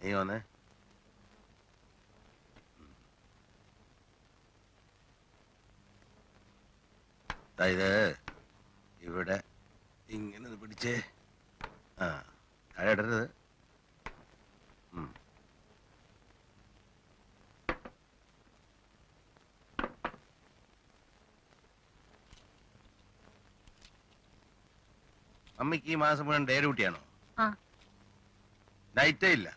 നീ വന്നേ. ഇത് ഇവിടെ ഇങ്ങനെ പിടിച്ചേ. ആ താഴെ ഇടരുത്. അമ്മയ്ക്ക് ഈ മാസം മുഴുവൻ ഡേ ഡ്യൂട്ടിയാണോ? നൈറ്റേ ഇല്ല?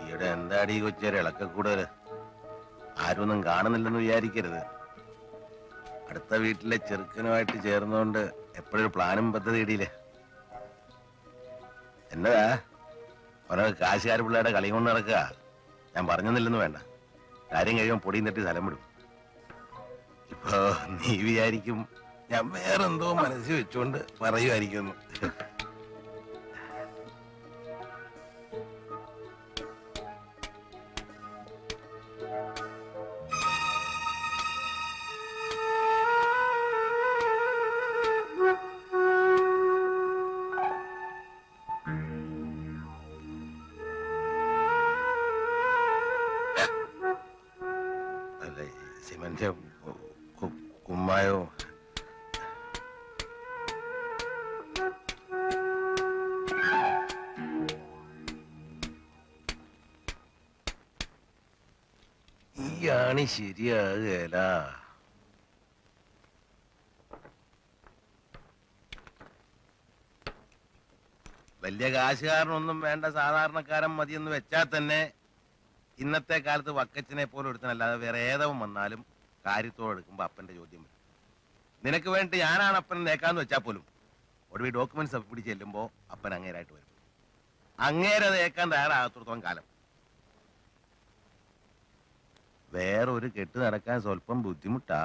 ഈയിടെ എന്താടി ഈ കൊച്ചേരെ ഇളക്ക കൂടുതൽ? ആരൊന്നും കാണുന്നില്ലെന്ന് വിചാരിക്കരുത്. അടുത്ത വീട്ടിലെ ചെറുക്കനുമായിട്ട് ചേർന്നുകൊണ്ട് എപ്പോഴൊരു പ്ലാനും പദ്ധതി ഇടിയില്ലേ? എന്നതാ ഓരോ കാശുകാർ പിള്ളേരുടെ കളി കൊണ്ട് നടക്കുക. ഞാൻ പറഞ്ഞൊന്നില്ലെന്ന് വേണ്ട. കാര്യം കഴിയുമ്പോൾ പൊടിയും തട്ടി സ്ഥലം വിടും. ഇപ്പൊ നീ വിചാരിക്കും ഞാൻ വേറെന്തോ മനസ്സിൽ വെച്ചുകൊണ്ട് പറയുമായിരിക്കുന്നു. സിമന്റ് കുമ്മായോ ഈ ആണി ശരിയാകുകയില്ല. വലിയ കാശുകാരനൊന്നും വേണ്ട, സാധാരണക്കാരൻ മതിയെന്ന് വെച്ചാൽ തന്നെ ഇന്നത്തെ കാലത്ത് വക്കച്ചനെ പോലെ ഒരുത്തനല്ലാതെ വേറെ ഏതവും വന്നാലും കാര്യത്തോടെ എടുക്കുമ്പോ അപ്പന്റെ ചോദ്യം വരും. നിനക്ക് വേണ്ടി ഞാനാണ് അപ്പനെ നേക്കാന്ന് വെച്ചാൽ പോലും ഒടുവിൽ ഡോക്യുമെന്റ്സ് പിടിച്ച് ചെല്ലുമ്പോ അപ്പൻ അങ്ങേരായിട്ട് വരും. അങ്ങേരെ നേക്കാൻ തയ്യാറാകത്തോളം കാലം വേറൊരു കെട്ട് നടക്കാൻ സ്വല്പം ബുദ്ധിമുട്ടാ.